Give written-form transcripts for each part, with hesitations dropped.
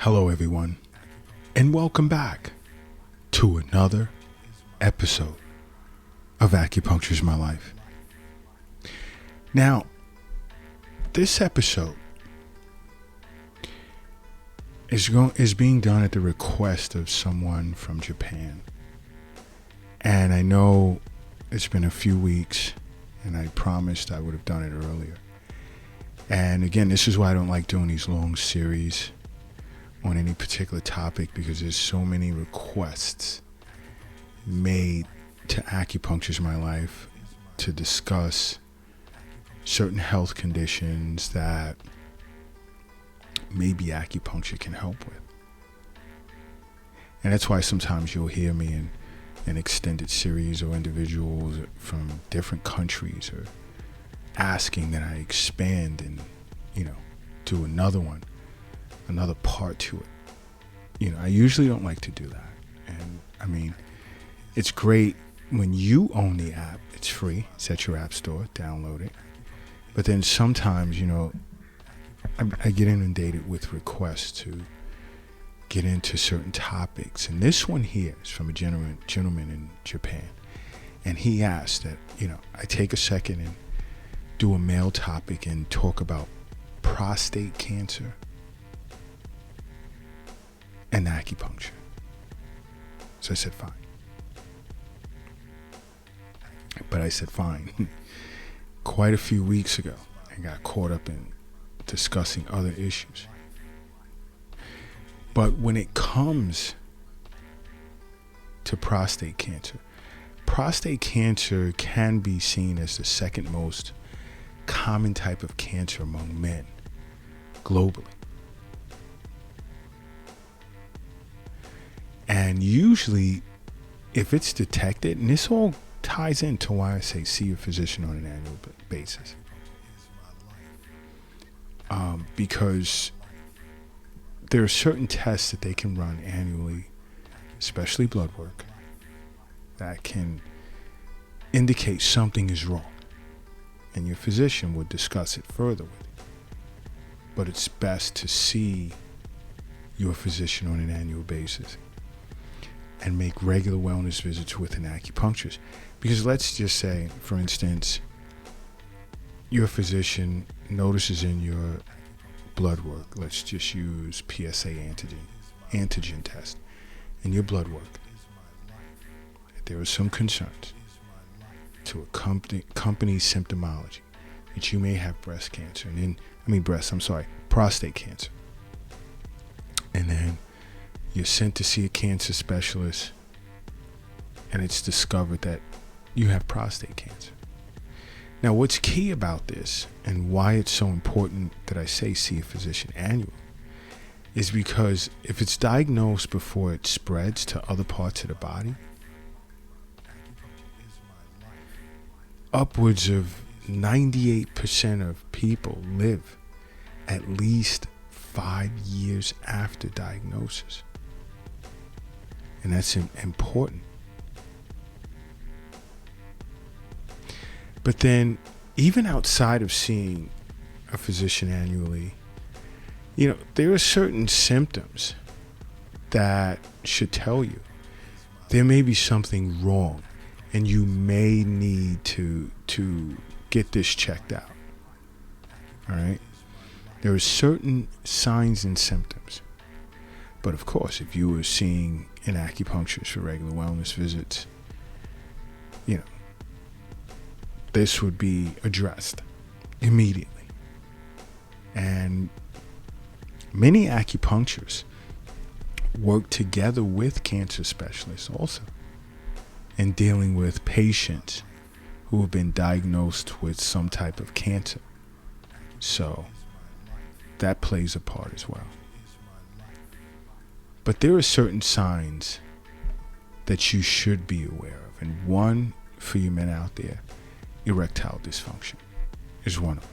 Hello, everyone, and welcome back to another episode of Acupuncture's My Life. Now, this episode is being done at the request of someone from Japan. And I know it's been a few weeks, and I promised I would have done it earlier. And again, this is why I don't like doing these long series on any particular topic, because there's so many requests made to Acupuncture's My Life to discuss certain health conditions that maybe acupuncture can help with. And that's why sometimes you'll hear me in an extended series or individuals from different countries are asking that I expand and, do another one, another part to it. I usually don't like to do that. And I mean, it's great when you own the app. It's free. It's at your app store. Download it. But then sometimes, I get inundated with requests to get into certain topics. And this one here is from a gentleman in Japan. And he asked that, I take a second and do a male topic and talk about prostate cancer and acupuncture. So I said, fine. But I said, fine. Quite a few weeks ago, I got caught up in discussing other issues. But when it comes to prostate cancer can be seen as the second most common type of cancer among men globally. And usually, if it's detected, and this all ties into why I say see your physician on an annual basis. Because there are certain tests that they can run annually, especially blood work, that can indicate something is wrong. And your physician would discuss it further with you. But it's best to see your physician on an annual basis and make regular wellness visits with an acupuncturist. Because let's just say, for instance, your physician notices in your blood work, let's just use PSA antigen test, in your blood work, that there are some concerns to accompany symptomology that you may have prostate cancer. And then you're sent to see a cancer specialist, and it's discovered that you have prostate cancer. Now, what's key about this, and why it's so important that I say see a physician annually, is because if it's diagnosed before it spreads to other parts of the body, upwards of 98% of people live at least 5 years after diagnosis. And that's important. But then, even outside of seeing a physician annually, there are certain symptoms that should tell you there may be something wrong, and you may need to get this checked out. All right? There are certain signs and symptoms. But of course, if you were seeing an acupuncturist for regular wellness visits, this would be addressed immediately. And many acupuncturists work together with cancer specialists also in dealing with patients who have been diagnosed with some type of cancer. So that plays a part as well. But there are certain signs that you should be aware of. And one, for you men out there, erectile dysfunction is one of them.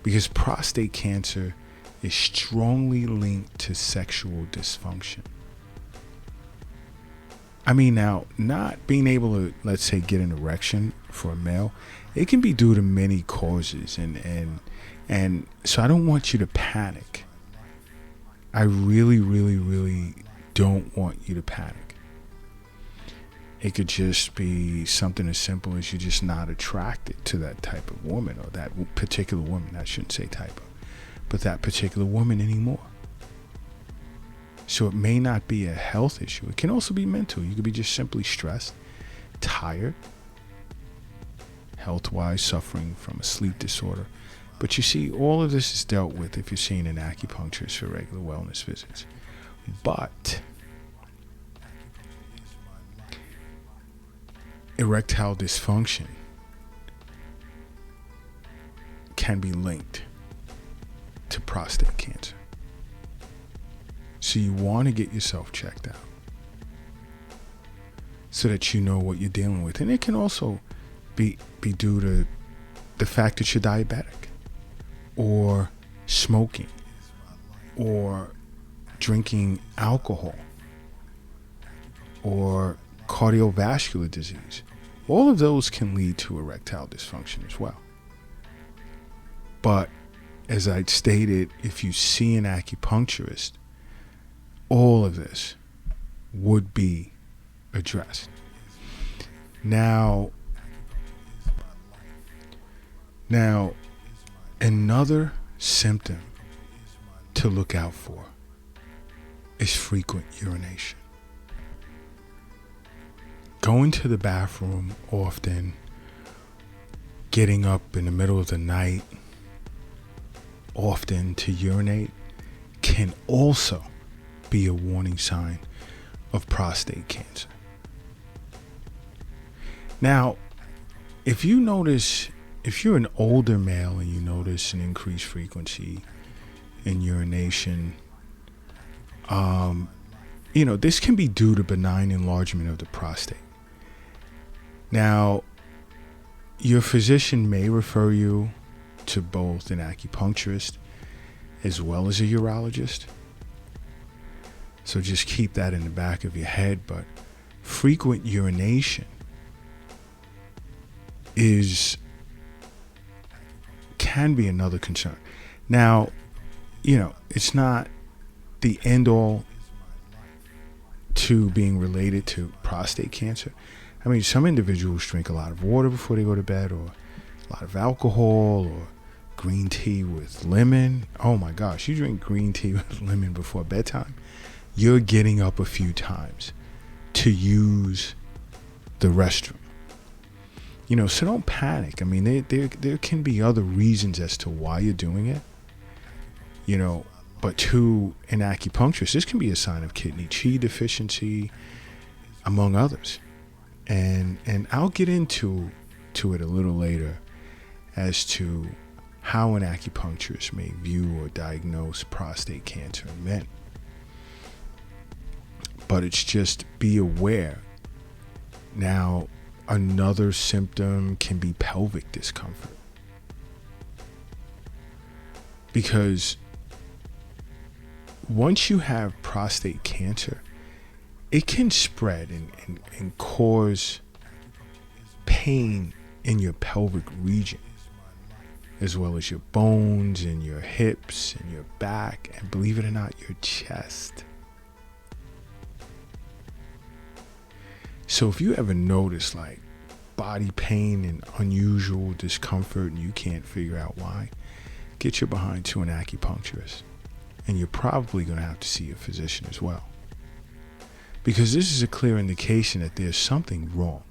Because prostate cancer is strongly linked to sexual dysfunction. I mean, now, not being able to, let's say, get an erection for a male, it can be due to many causes. And so I don't want you to panic I really, really, really don't want you to panic. It could just be something as simple as you're just not attracted to that type of woman, or that particular woman. I shouldn't say type of, but that particular woman anymore. So it may not be a health issue. It can also be mental. You could be just simply stressed, tired, health-wise suffering from a sleep disorder. But you see, all of this is dealt with if you're seeing an acupuncturist for regular wellness visits. But erectile dysfunction can be linked to prostate cancer. So you want to get yourself checked out so that you know what you're dealing with. And it can also be due to the fact that you're diabetic, or smoking, or drinking alcohol, or cardiovascular disease. All of those can lead to erectile dysfunction as well. But as I stated, if you see an acupuncturist, all of this would be addressed. Now, another symptom to look out for is frequent urination. Going to the bathroom often, getting up in the middle of the night often to urinate, can also be a warning sign of prostate cancer. Now, if you're an older male and you notice an increased frequency in urination, this can be due to benign enlargement of the prostate. Now, your physician may refer you to both an acupuncturist as well as a urologist. So just keep that in the back of your head. But frequent urination can be another concern. Now, it's not the end all to being related to prostate cancer. I mean, some individuals drink a lot of water before they go to bed, or a lot of alcohol, or green tea with lemon. Oh my gosh, you drink green tea with lemon before bedtime, you're getting up a few times to use the restroom. So don't panic. I mean, there can be other reasons as to why you're doing it. But to an acupuncturist, this can be a sign of kidney qi deficiency, among others. And I'll get into it a little later as to how an acupuncturist may view or diagnose prostate cancer in men. But it's just be aware. Now, another symptom can be pelvic discomfort. Because once you have prostate cancer, it can spread and cause pain in your pelvic region, as well as your bones and your hips and your back, and believe it or not, your chest. So if you ever notice like body pain and unusual discomfort and you can't figure out why, get your behind to an acupuncturist. And you're probably going to have to see a physician as well. Because this is a clear indication that there's something wrong.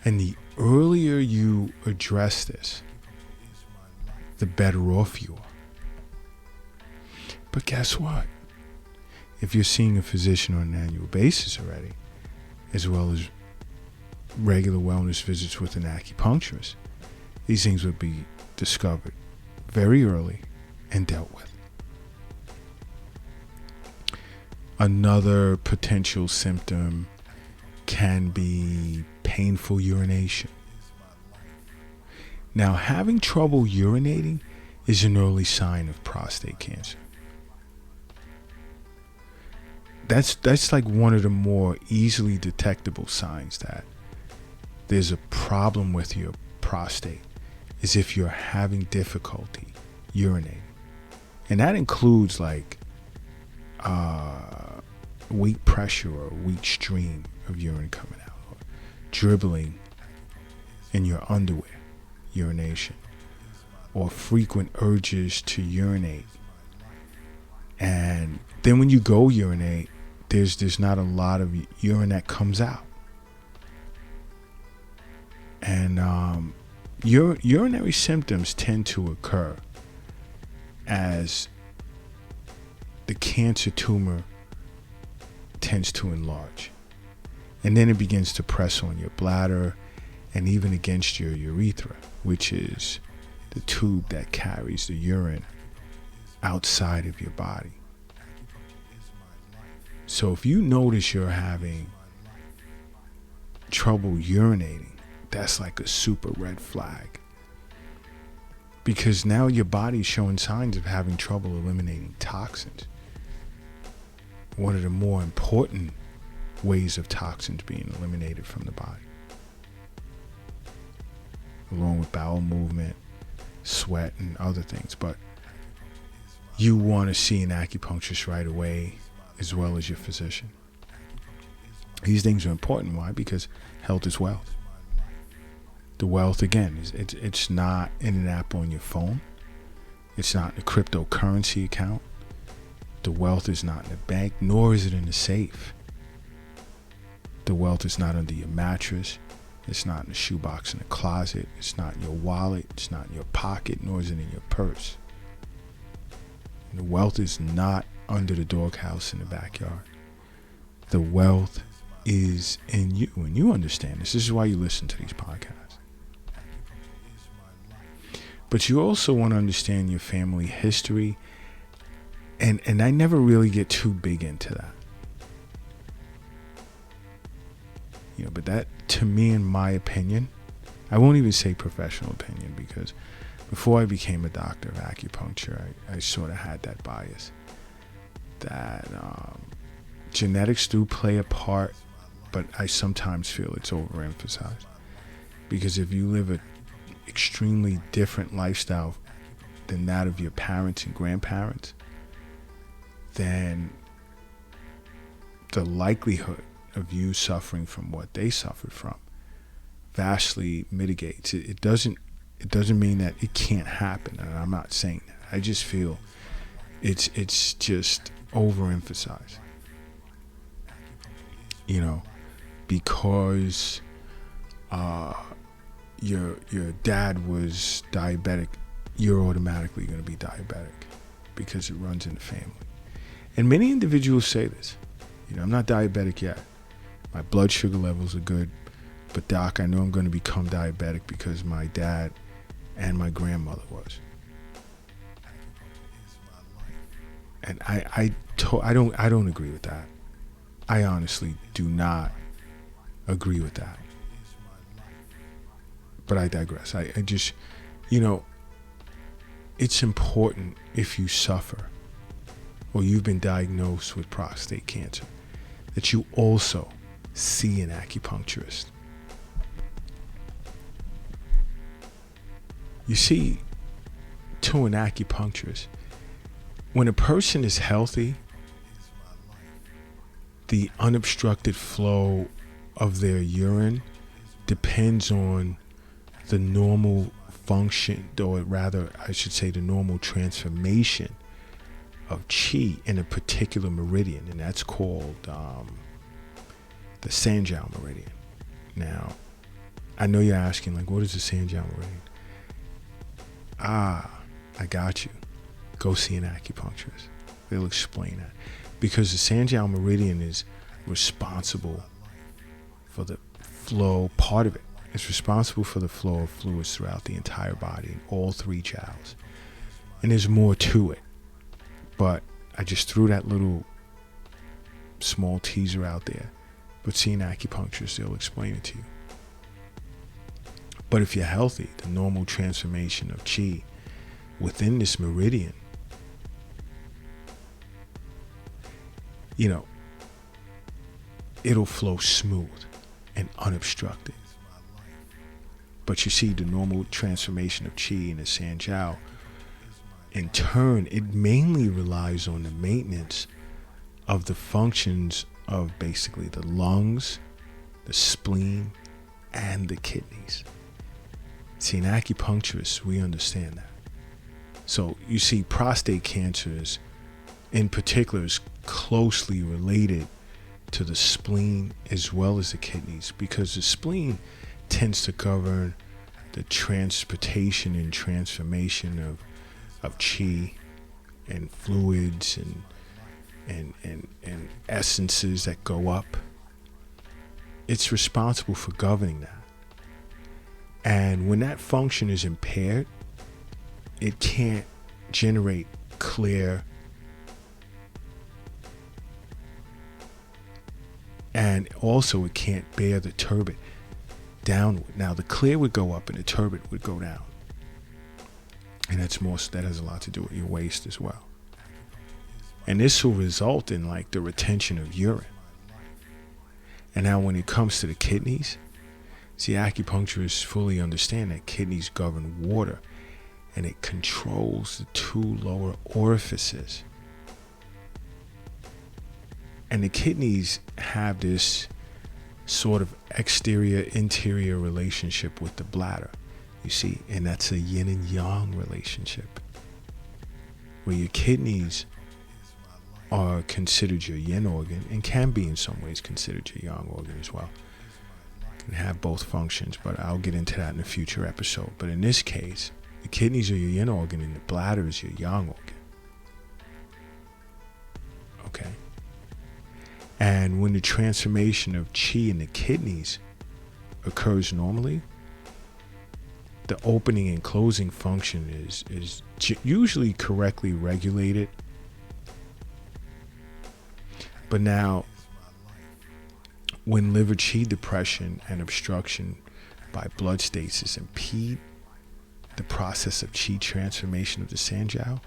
And the earlier you address this, the better off you are. But guess what? If you're seeing a physician on an annual basis already, as well as regular wellness visits with an acupuncturist, these things would be discovered very early and dealt with. Another potential symptom can be painful urination. Now, having trouble urinating is an early sign of prostate cancer. That's like one of the more easily detectable signs that there's a problem with your prostate, is if you're having difficulty urinating. And that includes like weak pressure or weak stream of urine coming out, or dribbling in your underwear, urination, or frequent urges to urinate. And then when you go urinate, there's not a lot of urine that comes out. And urinary symptoms tend to occur as the cancer tumor tends to enlarge. And then it begins to press on your bladder and even against your urethra, which is the tube that carries the urine outside of your body. So if you notice you're having trouble urinating, that's like a super red flag. Because now your body's showing signs of having trouble eliminating toxins. One of the more important ways of toxins being eliminated from the body, along with bowel movement, sweat, and other things. But you want to see an acupuncturist right away, as well as your physician. These things are important. Why? Because health is wealth. The wealth, again, it's not in an app on your phone. It's not in a cryptocurrency account. The wealth is not in a bank, nor is it in a safe. The wealth is not under your mattress. It's not in a shoebox in a closet. It's not in your wallet. It's not in your pocket, nor is it in your purse. And the wealth is not under the doghouse in the backyard. The wealth is in you, and you understand this. This is why you listen to these podcasts. But you also want to understand your family history, and I never really get too big into that. But that, to me, in my opinion, I won't even say professional opinion, because before I became a doctor of acupuncture, I sort of had that bias that genetics do play a part, but I sometimes feel it's overemphasized. Because if you live an extremely different lifestyle than that of your parents and grandparents, then the likelihood of you suffering from what they suffered from vastly mitigates. It doesn't mean that it can't happen, and I'm not saying that. I just feel it's just overemphasized. Because your dad was diabetic, you're automatically going to be diabetic because it runs in the family. And many individuals say this. I'm not diabetic yet. My blood sugar levels are good, but doc, I know I'm going to become diabetic because my dad and my grandmother was. And I don't agree with that. I honestly do not agree with that. But I digress. I just, it's important if you suffer or you've been diagnosed with prostate cancer that you also see an acupuncturist. You see, to an acupuncturist, when a person is healthy, the unobstructed flow of their urine depends on the normal function, or rather, I should say, the normal transformation of chi in a particular meridian, and that's called the Sanjiao meridian. Now, I know you're asking, like, what is the Sanjiao meridian? I got you. Go see an acupuncturist. They'll explain that. Because the Sanjiao meridian is responsible for the flow, part of it. It's responsible for the flow of fluids throughout the entire body in all three jiaos. And there's more to it. But I just threw that little small teaser out there. But see an acupuncturist, they'll explain it to you. But if you're healthy, the normal transformation of chi within this meridian, it'll flow smooth and unobstructed. But you see, the normal transformation of chi in the Sanjiao in turn, it mainly relies on the maintenance of the functions of basically the lungs, the spleen, and the kidneys. See, in acupuncturists, we understand that. So you see, prostate cancer is, in particular, is closely related to the spleen as well as the kidneys, because the spleen tends to govern the transportation and transformation of chi and fluids and essences that go up. It's responsible for governing that. And when that function is impaired, it can't generate clear and also it can't bear the turbid downward. Now the clear would go up and the turbid would go down. And that has a lot to do with your waist as well. And this will result in like the retention of urine. And now when it comes to the kidneys, see, acupuncturists fully understand that kidneys govern water and it controls the two lower orifices. And the kidneys have this sort of exterior-interior relationship with the bladder, you see, and that's a yin and yang relationship, where your kidneys are considered your yin organ and can be in some ways considered your yang organ as well. Can have both functions, but I'll get into that in a future episode. But in this case, the kidneys are your yin organ and the bladder is your yang organ. Okay? And when the transformation of qi in the kidneys occurs normally, the opening and closing function is usually correctly regulated. But now, when liver qi depression and obstruction by blood stasis impede the process of qi transformation of the sanjiao,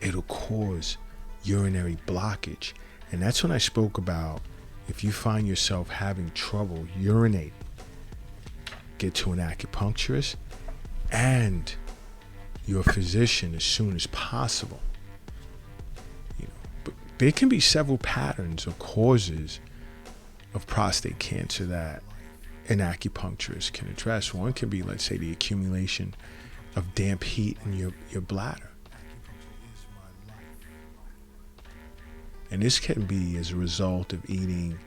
it'll cause urinary blockage. And that's when I spoke about, if you find yourself having trouble urinating, get to an acupuncturist and your physician as soon as possible. You know, but there can be several patterns or causes of prostate cancer that an acupuncturist can address. One can be, let's say, the accumulation of damp heat in your bladder. And this can be as a result of eating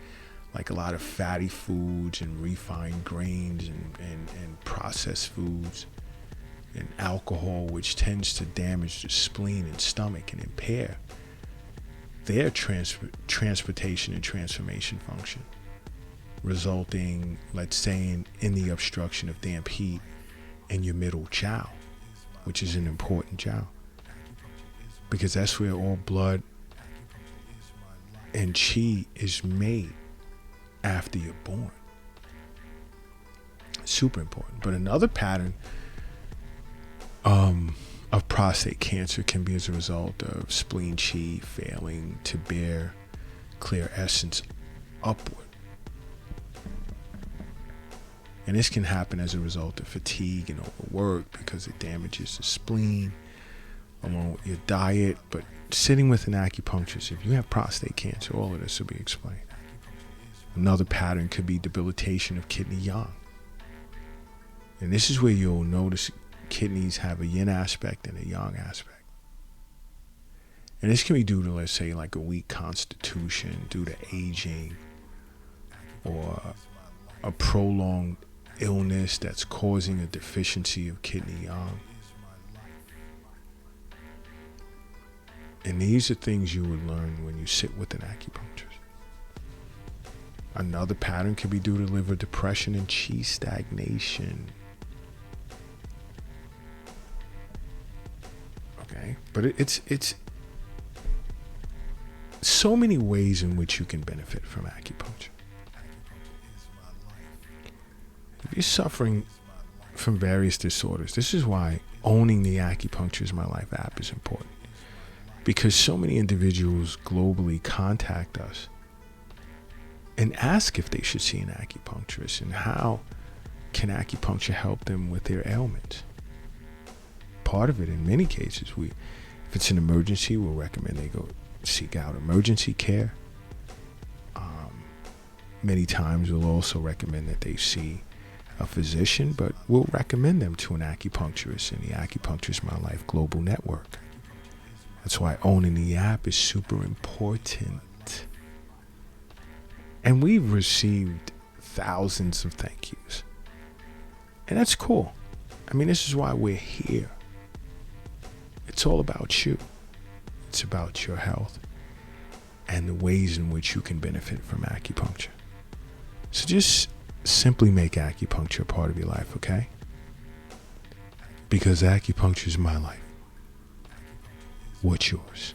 like a lot of fatty foods and refined grains and processed foods and alcohol, which tends to damage the spleen and stomach and impair their transportation and transformation function, resulting, let's say, in the obstruction of damp heat in your middle jiao, which is an important jiao, because that's where all blood and qi is made after you're born. Super important. But another pattern of prostate cancer can be as a result of spleen qi failing to bear clear essence upward. And this can happen as a result of fatigue and overwork because it damages the spleen along with your diet. But sitting with an acupuncturist, if you have prostate cancer, all of this will be explained. Another pattern could be debilitation of kidney yang. And this is where you'll notice kidneys have a yin aspect and a yang aspect. And this can be due to, let's say, like a weak constitution, due to aging, or a prolonged illness that's causing a deficiency of kidney yang. And these are things you would learn when you sit with an acupuncturist. Another pattern could be due to liver depression and qi stagnation. Okay, but it's so many ways in which you can benefit from acupuncture. If you're suffering from various disorders, this is why owning the Acupuncture is My Life app is important. Because so many individuals globally contact us and ask if they should see an acupuncturist and how can acupuncture help them with their ailments. part of it in many cases. If it's an emergency, we'll recommend they go seek out emergency care. Many times we'll also recommend that they see a physician, but we'll recommend them to an acupuncturist in the Acupuncture My Life Global Network. That's why owning the app is super important. And we've received thousands of thank yous. And that's cool. I mean, this is why we're here. It's all about you. It's about your health and the ways in which you can benefit from acupuncture. So just simply make acupuncture a part of your life, okay? Because acupuncture is my life. What's yours?